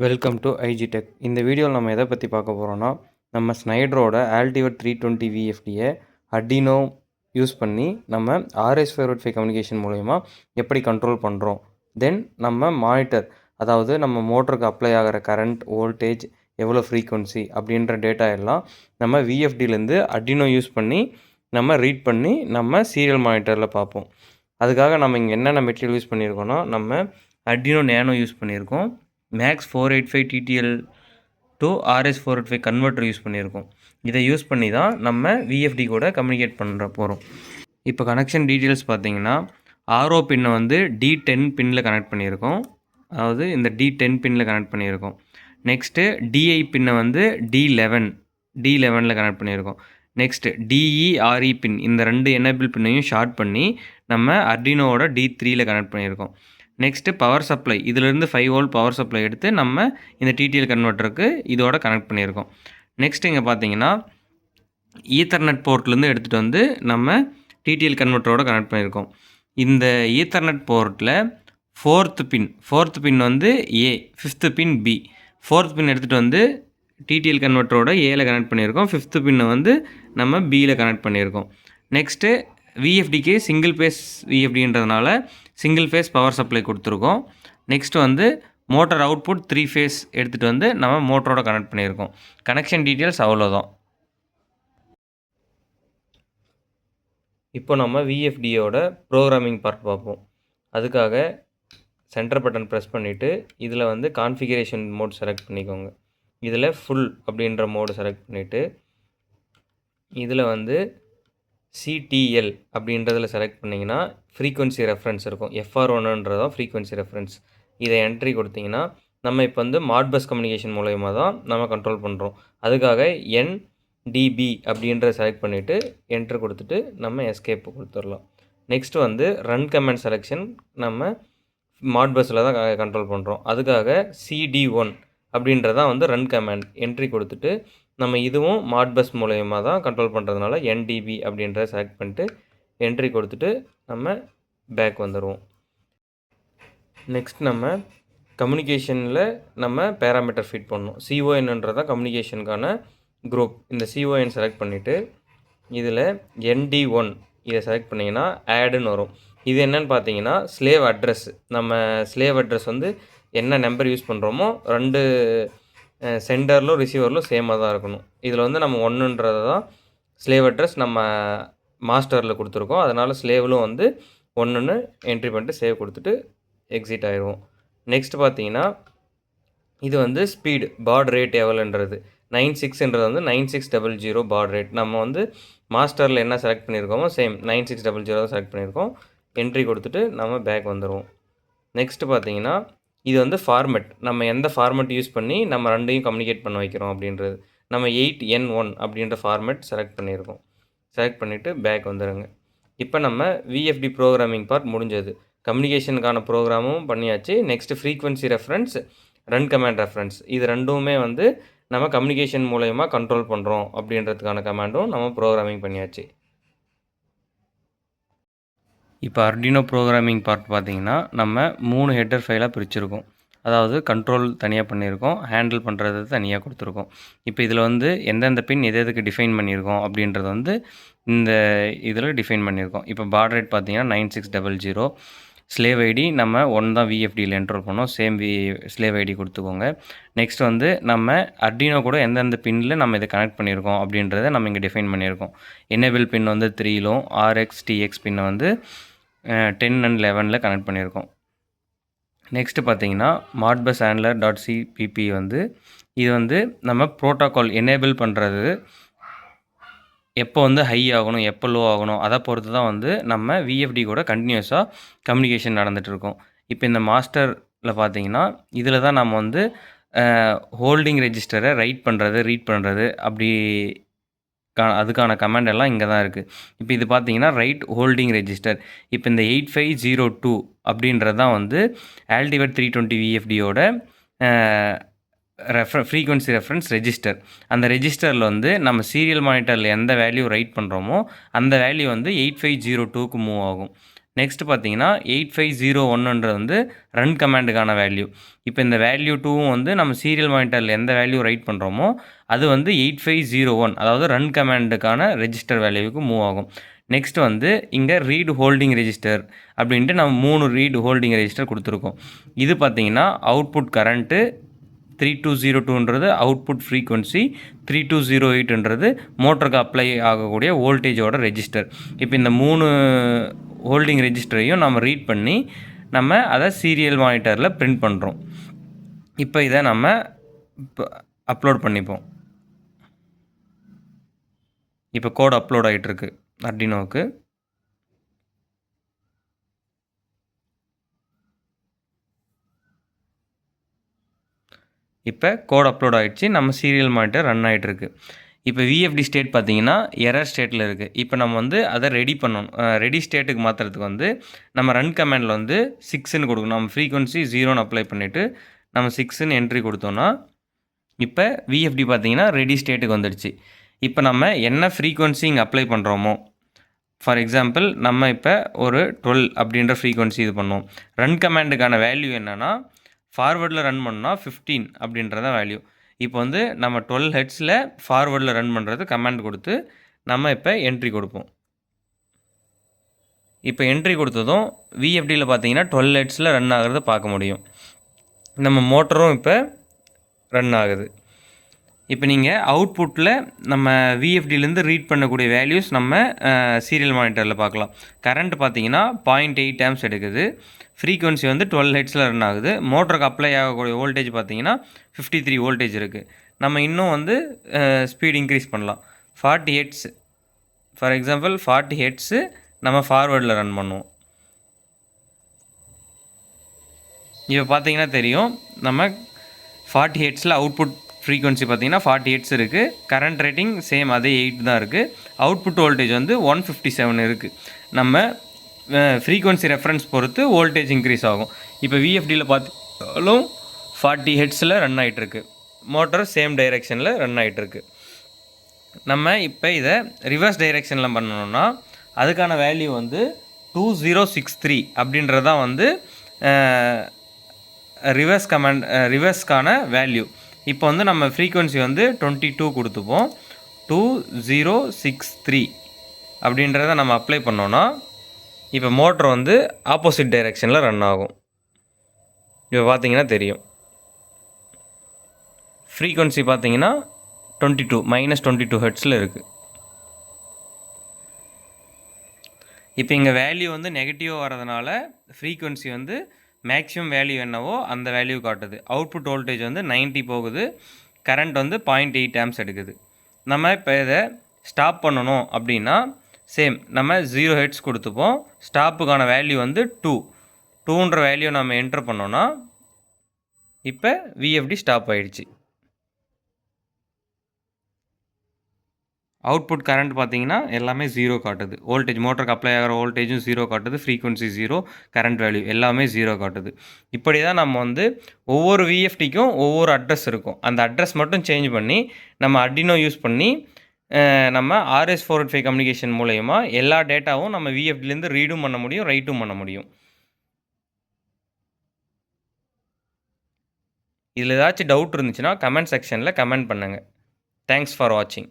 Welcome to IG tech. இந்த வீடியோவில் நம்ம எதை பற்றி பார்க்க போகிறோன்னா, நம்ம ஸ்னைடரோட ஆல்டிவர் 320 விஎஃப்டியை அர்டினோ யூஸ் பண்ணி நம்ம RS485 கம்யூனிகேஷன் மூலயமா எப்படி கண்ட்ரோல் பண்ணுறோம். தென் நம்ம மானிட்டர், அதாவது நம்ம மோட்டருக்கு அப்ளை ஆகிற கரண்ட், வோல்டேஜ், எவ்வளோ ஃப்ரீக்வன்சி அப்படின்ற டேட்டா எல்லாம் நம்ம விஎஃப்டிலேருந்து அர்டினோ யூஸ் பண்ணி நம்ம ரீட் பண்ணி நம்ம சீரியல் மானிட்டரில் பார்ப்போம். அதுக்காக நம்ம இங்கே என்னென்ன மெட்டீரியல் யூஸ் பண்ணியிருக்கோன்னா, நம்ம அர்டினோ நேனோ யூஸ் பண்ணியிருக்கோம், max 485 TTL to RS485 converter use பண்ணியிருக்கோம். இதை யூஸ் பண்ணி தான் நம்ம விஎஃப்டி கூட கம்யூனிகேட் பண்ணுற போகிறோம். இப்போ கனெக்ஷன் டீட்டெயில்ஸ் பார்த்தீங்கன்னா, RO பின்னை வந்து D10 பின்னில் கனெக்ட் பண்ணியிருக்கோம், அதாவது இந்த D10 பின்னில் கனெக்ட் பண்ணியிருக்கோம். நெக்ஸ்ட்டு DI பின்னை வந்து D11 கனெக்ட் பண்ணியிருக்கோம். நெக்ஸ்ட்டு DE-RE பின், இந்த ரெண்டு எனேபிள் பின்னையும் ஷார்ட் பண்ணி நம்ம அர்டினோவோட D3யில் கனெக்ட் பண்ணியிருக்கோம். நெக்ஸ்ட்டு பவர் சப்ளை, இதிலேருந்து 5 வோல்ட் பவர் சப்ளை எடுத்து நம்ம இந்த டிடிஎல் கன்வெர்ட்டருக்கு இதோட கனெக்ட் பண்ணியிருக்கோம். நெக்ஸ்ட் இங்கே பார்த்தீங்கன்னா ஈத்தர்நெட் போர்ட்லேருந்து எடுத்துகிட்டு வந்து நம்ம டிடிஎல் கன்வெர்ட்டரோட கனெக்ட் பண்ணியிருக்கோம். இந்த ஈத்தர்நெட் போர்ட்டில் ஃபோர்த்து பின் வந்து A, fifth pin B. Fourth pin எடுத்துகிட்டு வந்து டிடிஎல் கன்வெர்ட்டரோட ஏல கனெக்ட் பண்ணியிருக்கோம், ஃபிஃப்த்து பின்னை வந்து நம்ம Bயில் கனெக்ட் பண்ணியிருக்கோம். நெக்ஸ்ட்டு விஎஃப்டிக்கு சிங்கிள் ஃபேஸ் விஎஃப்டின்றதுனால சிங்கிள் ஃபேஸ் பவர் சப்ளை கொடுத்துருக்கோம். நெக்ஸ்ட் வந்து மோட்டர் அவுட்புட் 3 ஃபேஸ் எடுத்துகிட்டு வந்து நம்ம மோட்டரோட கனெக்ட் பண்ணியிருக்கோம். கனெக்ஷன் டீட்டெயில்ஸ் அவ்வளோதான். இப்போ நம்ம விஎஃப்டியோட ப்ரோக்ராமிங் பார்ட் பார்ப்போம். அதுக்காக சென்டர் பட்டன் ப்ரெஸ் பண்ணிவிட்டு இதில் வந்து கான்ஃபிகரேஷன் மோட் செலக்ட் பண்ணிக்கோங்க. இதில் ஃபுல் அப்படின்ற மோடு செலக்ட் பண்ணிவிட்டு இதில் வந்து CTL அப்படின்றதில் செலக்ட் பண்ணிங்கன்னா ஃப்ரீக்வன்சி ரெஃபரன்ஸ் இருக்கும். FR1ன்றதான் ஃப்ரீக்வன்சி ரெஃபரன்ஸ். இதை என்ட்ரி கொடுத்தீங்கன்னா நம்ம இப்போ வந்து மாட்பஸ் கம்யூனிகேஷன் மூலயமா தான் நம்ம கண்ட்ரோல் பண்ணுறோம். அதுக்காக NDB அப்படின்றத செலக்ட் பண்ணிவிட்டு என்ட்ரு கொடுத்துட்டு நம்ம எஸ்கேப் கொடுத்துடலாம். நெக்ஸ்ட் வந்து ரன் கமாண்ட் செலெக்ஷன் நம்ம மாட்பஸில் தான் கண்ட்ரோல் பண்ணுறோம். அதுக்காக CD1 அப்படின்றதான் வந்து ரன் கமாண்ட். என்ட்ரி கொடுத்துட்டு நம்ம இதுவும் மாட்பஸ் மூலயமா தான் கண்ட்ரோல் பண்ணுறதுனால NDB அப்படின்றத செலக்ட் பண்ணிட்டு என்ட்ரி கொடுத்துட்டு நம்ம பேக் வந்துடுவோம். நெக்ஸ்ட் நம்ம கம்யூனிகேஷனில் நம்ம பேராமீட்டர் ஃபீட் பண்ணணும். CONன்றதான் கம்யூனிகேஷனுக்கான குரூப். இந்த CON செலக்ட் பண்ணிவிட்டு இதில் ND1 இதை செலக்ட் பண்ணிங்கன்னா ஆடுன்னு வரும். இது என்னென்னு பார்த்தீங்கன்னா ஸ்லேவ் அட்ரஸ். நம்ம ஸ்லேவ் அட்ரஸ் வந்து என்ன நம்பர் யூஸ் பண்ணுறோமோ ரெண்டு சென்டரிலும் ரிசீவரிலும் சேமாக தான் இருக்கணும். இதில் வந்து நம்ம 1ன்றது தான் ஸ்லேவ் அட்ரஸ் நம்ம மாஸ்டரில் கொடுத்துருக்கோம். அதனால் ஸ்லேவிலும் வந்து 1ன்னு என்ட்ரி பண்ணிட்டு சேவ் கொடுத்துட்டு எக்ஸிட் ஆயிடுவோம். நெக்ஸ்ட் பார்த்தீங்கன்னா இது வந்து ஸ்பீடு பாட் ரேட் எவ்வளோன்றது 96ன்றது வந்து 9600 பாட் ரேட். நம்ம வந்து மாஸ்டரில் என்ன செலக்ட் பண்ணியிருக்கோமோ சேம் 9600 தான் செலக்ட் பண்ணியிருக்கோம். என்ட்ரி கொடுத்துட்டு நம்ம பேக் வந்துடுவோம். நெக்ஸ்ட்டு பார்த்தீங்கன்னா இது வந்து ஃபார்மெட், நம்ம எந்த ஃபார்மெட் யூஸ் பண்ணி நம்ம ரெண்டையும் கம்யூனிகேட் பண்ண வைக்கிறோம் அப்படின்றது. நம்ம 8N1 அப்படின்ற ஃபார்மெட் செலக்ட் பண்ணியிருக்கோம். செலக்ட் பண்ணிவிட்டு பேக் வந்துடுங்க. இப்போ நம்ம விஎஃப்டி ப்ரோக்ராமிங் பார்ட் முடிஞ்சது. கம்யூனிகேஷனுக்கான ப்ரோக்ராமும் பண்ணியாச்சு. Next frequency reference, run command reference, இது ரெண்டுமே வந்து நம்ம கம்யூனிகேஷன் மூலயமா கண்ட்ரோல் பண்ணுறோம் அப்படின்றதுக்கான கமாண்டும் நம்ம ப்ரோக்ராமிங் பண்ணியாச்சு. இப்போ அர்டினோ ப்ரோக்ராமிங் பார்ட் பார்த்திங்கன்னா நம்ம 3 ஹெட்டர் ஃபைலாக பிரிச்சுருக்கோம். அதாவது கண்ட்ரோல் தனியாக பண்ணியிருக்கோம், ஹேண்டில் பண்ணுறது தனியாக கொடுத்துருக்கோம். இப்போ இதில் வந்து எந்தெந்த பின் எதுக்கு டிஃபைன் பண்ணியிருக்கோம் அப்படின்றது வந்து இந்த இதில் டிஃபைன் பண்ணியிருக்கோம். இப்போ பாட் ரேட் பார்த்திங்கன்னா 9600. ஸ்லேவ் ஐடி நம்ம 1 தான் விஎஃப்டியில் என்ட்ரோல் பண்ணோம், சேம் ஸ்லேவ் ஐடி கொடுத்துக்கோங்க. நெக்ஸ்ட் வந்து நம்ம அர்டினோ கூட எந்தெந்த பின்னில் நம்ம இதை கனெக்ட் பண்ணியிருக்கோம் அப்படின்றத நம்ம இங்கே டிஃபைன் பண்ணியிருக்கோம். எனேபிள் பின் வந்து 3லும் RX TX பின்னை வந்து 10 and 11 கனெக்ட் பண்ணியிருக்கோம். நெக்ஸ்ட்டு பார்த்தீங்கன்னா மாட்பஸ் ஹேண்ட்லர் .cpp வந்து இது வந்து நம்ம ப்ரோட்டோகால் எனேபிள் பண்ணுறது எப்போ வந்து ஹை ஆகணும், எப்போ லோ ஆகணும், அதை பொறுத்து தான் வந்து நம்ம விஎஃப்டி கூட கண்டினியூஸாக கம்யூனிகேஷன் நடந்துகிட்ருக்கோம். இப்போ இந்த மாஸ்டரில் பார்த்தீங்கன்னா இதில் தான் நம்ம வந்து ஹோல்டிங் ரெஜிஸ்டரை ரைட் பண்ணுறது, ரீட் பண்ணுறது அப்படி அதுக்கான கமாண்ட் எல்லாம் இங்கே தான் இருக்குது. இப்போ இது பார்த்தீங்கன்னா ரைட் ஹோல்டிங் ரெஜிஸ்டர். இப்போ இந்த 8502 அப்படின்றது தான் வந்து ஆல்டிவர் 320 விஎஃப்டியோட ஃப்ரீக்வன்சி ரெஃபரன்ஸ் ரெஜிஸ்டர். அந்த ரெஜிஸ்டரில் வந்து நம்ம சீரியல் மானிட்டரில் எந்த வேல்யூ ரைட் பண்ணுறோமோ அந்த வேல்யூ வந்து 8502க்கு மூவ் ஆகும். நெக்ஸ்ட் பார்த்தீங்கன்னா 8501ன்றது வந்து ரன் கமாண்டுக்கான வேல்யூ. இப்போ இந்த வேல்யூ 2வும் வந்து நம்ம சீரியல் மானிட்டரில் எந்த வேல்யூ ரைட் பண்ணுறோமோ அது வந்து 8501 அதாவது ரன் கமாண்டுக்கான ரெஜிஸ்டர் வேல்யூவுக்கு மூவ் ஆகும். நெக்ஸ்ட் வந்து இங்கே ரீட் ஹோல்டிங் ரெஜிஸ்டர் அப்படின்ட்டு நம்ம 3 ரீட் ஹோல்டிங் ரெஜிஸ்டர் கொடுத்துருக்கோம். இது பார்த்தீங்கன்னா அவுட்புட் கரண்ட்டு 3202ன்றது அவுட்புட் ஃப்ரீக்வன்சி, 3208ன்றது மோட்டருக்கு அப்ளை ஆகக்கூடிய வோல்டேஜோட ரெஜிஸ்டர். இப்போ இந்த 3 ஹோல்டிங் ரெஜிஸ்டரையும் நம்ம ரீட் பண்ணி நம்ம அதை சீரியல் மானிட்டரில் பிரிண்ட் பண்ணுறோம். இப்போ இதை நம்ம அப்லோட் பண்ணிப்போம். இப்போ கோட் அப்லோட் ஆகிட்டுருக்கு அர்டினோவுக்கு. இப்போ கோட் அப்லோட் ஆகிடுச்சு. நம்ம சீரியல் மானிட்டர் ரன் ஆகிட்டுருக்கு. இப்போ விஎஃப்டி ஸ்டேட் பார்த்தீங்கன்னா எரர் ஸ்டேட்டில் இருக்குது. இப்போ நம்ம வந்து அதை ரெடி பண்ணணும். ரெடி ஸ்டேட்டுக்கு மாற்றுறதுக்கு வந்து நம்ம ரன் கமாண்டில் வந்து 6ன்னு கொடுக்கணும். நம்ம ஃப்ரீக்வன்சி 0ன்னு அப்ளை பண்ணிவிட்டு நம்ம 6ன்னு என்ட்ரி கொடுத்தோன்னா இப்போ விஎஃப்டி பார்த்தீங்கன்னா ரெடி ஸ்டேட்டுக்கு வந்துடுச்சு. இப்போ நம்ம என்ன ஃப்ரீக்வன்சி இங்கே அப்ளை பண்ணுறோமோ, ஃபார் எக்ஸாம்பிள் நம்ம இப்போ ஒரு 12 அப்படின்ற ஃப்ரீக்வன்சி இது பண்ணுவோம். ரன் கமாண்டுக்கான வேல்யூ என்னென்னா ஃபார்வர்டில் ரன் பண்ணால் 15 அப்படின்றதான் வேல்யூ. இப்போ வந்து நம்ம 12 ஹெட்ஸில் ஃபார்வர்டில் ரன் பண்ணுறது கமாண்ட் கொடுத்து நம்ம இப்போ என்ட்ரி கொடுப்போம். இப்போ என்ட்ரி கொடுத்ததும் விஎஃப்டியில் பார்த்தீங்கன்னா 12 ஹெட்ஸில் ரன் ஆகிறத பார்க்க முடியும். நம்ம மோட்டரும் இப்போ ரன் ஆகுது. இப்போ நீங்கள் அவுட்புட்டில் நம்ம விஎஃப்டிலேருந்து ரீட் பண்ணக்கூடிய வேல்யூஸ் நம்ம சீரியல் மானிட்டரில் பார்க்கலாம். கரண்ட் பார்த்தீங்கன்னா 0.8 ஆம்ஸ் எடுக்குது. ஃப்ரீக்வன்சி வந்து 12 ஹெட்ஸில் ரன் ஆகுது. மோட்டருக்கு அப்ளை ஆகக்கூடிய வோல்டேஜ் பார்த்தீங்கன்னா 53 வோல்டேஜ் இருக்குது. நம்ம இன்னும் வந்து ஸ்பீட் இன்க்ரீஸ் பண்ணலாம். 40 ஹெட்ஸ் ஃபார் எக்ஸாம்பிள் 40 ஹெட்ஸு நம்ம ஃபார்வர்டில் ரன் பண்ணுவோம். இப்போ பார்த்தீங்கன்னா தெரியும் நம்ம 40 ஹெட்ஸில் அவுட்புட் ஃப்ரீக்வன்சி பார்த்தீங்கன்னா 40 ஹெட்ஸ் இருக்குது. கரண்ட் ரேட்டிங் சேம் அதே 8 தான் இருக்குது. அவுட்புட் வோல்டேஜ் வந்து 157 இருக்குது. நம்ம ஃப்ரீக்வன்சி ரெஃபரன்ஸ் பொறுத்து வோல்டேஜ் இன்க்ரீஸ் ஆகும். இப்போ விஎஃப்டியில் பார்த்தாலும் 40 ஹெட்ஸில் ரன் ஆகிட்டுருக்கு. மோட்டர் சேம் டைரெக்ஷனில் ரன் ஆகிட்டுருக்கு. நம்ம இப்போ இதை ரிவர்ஸ் டைரெக்ஷனில் பண்ணணும்னா அதுக்கான வேல்யூ வந்து 2063 அப்படின்றது தான் வந்து ரிவர்ஸ்க்கான வேல்யூ. இப்போ வந்து நம்ம ஃப்ரீக்வன்சி வந்து 22 கொடுத்துப்போம். 2063 அப்படின்றத நம்ம அப்ளை பண்ணோன்னா இப்போ மோட்ரு வந்து ஆப்போசிட் டைரெக்ஷனில் ரன் ஆகும். இப்போ பார்த்தீங்கன்னா தெரியும். ஃப்ரீக்வன்சி பார்த்தீங்கன்னா -22 ஹெர்ட்ஸில் இருக்குது. இப்போ இங்கே வேல்யூ வந்து நெகட்டிவாக வரதுனால ஃப்ரீக்வன்சி வந்து மேக்ஸிமம் வேல்யூ என்னவோ அந்த வேல்யூ காட்டுது. அவுட்புட் வோல்டேஜ் வந்து 90 போகுது. கரண்ட் வந்து 0.8 ஆம்ஸ் எடுக்குது. நம்ம இப்போ இதை ஸ்டாப் பண்ணணும் அப்படின்னா சேம் நம்ம 0 ஹெர்ட்ஸ் கொடுத்துப்போம். ஸ்டாப்புக்கான வேல்யூ வந்து 2ன்ற வேல்யூ நம்ம என்டர் பண்ணோன்னா இப்போ விஎஃப்டி ஸ்டாப் ஆகிடுச்சு. அவுட்புட் கரண்ட் பார்த்தீங்கன்னா எல்லாமே 0 காட்டுது. வோல்டேஜ் மோட்டருக்கு அப்ளை ஆகிற வோல்டேஜும் 0 காட்டுது. ஃப்ரீக்வன்சி 0, கரண்ட் வேல்யூ எல்லாமே 0 காட்டுது. இப்படி தான் நம்ம வந்து ஒவ்வொரு விஎஃப்டிக்கும் ஒவ்வொரு அட்ரஸ் இருக்கும். அந்த அட்ரஸ் மட்டும் சேஞ்ச் பண்ணி நம்ம அர்டினோ யூஸ் பண்ணி நம்ம RS485 கம்யூனிகேஷன் மூலயமா எல்லா டேட்டாவும் நம்ம விஎஃப்டிலேருந்து ரீடும் பண்ண முடியும், ரைட்டும் பண்ண முடியும். இதில் ஏதாச்சும் டவுட் இருந்துச்சுன்னா கமெண்ட் செக்ஷனில் கமெண்ட் பண்ணுங்கள். தேங்க்ஸ் ஃபார் வாட்சிங்.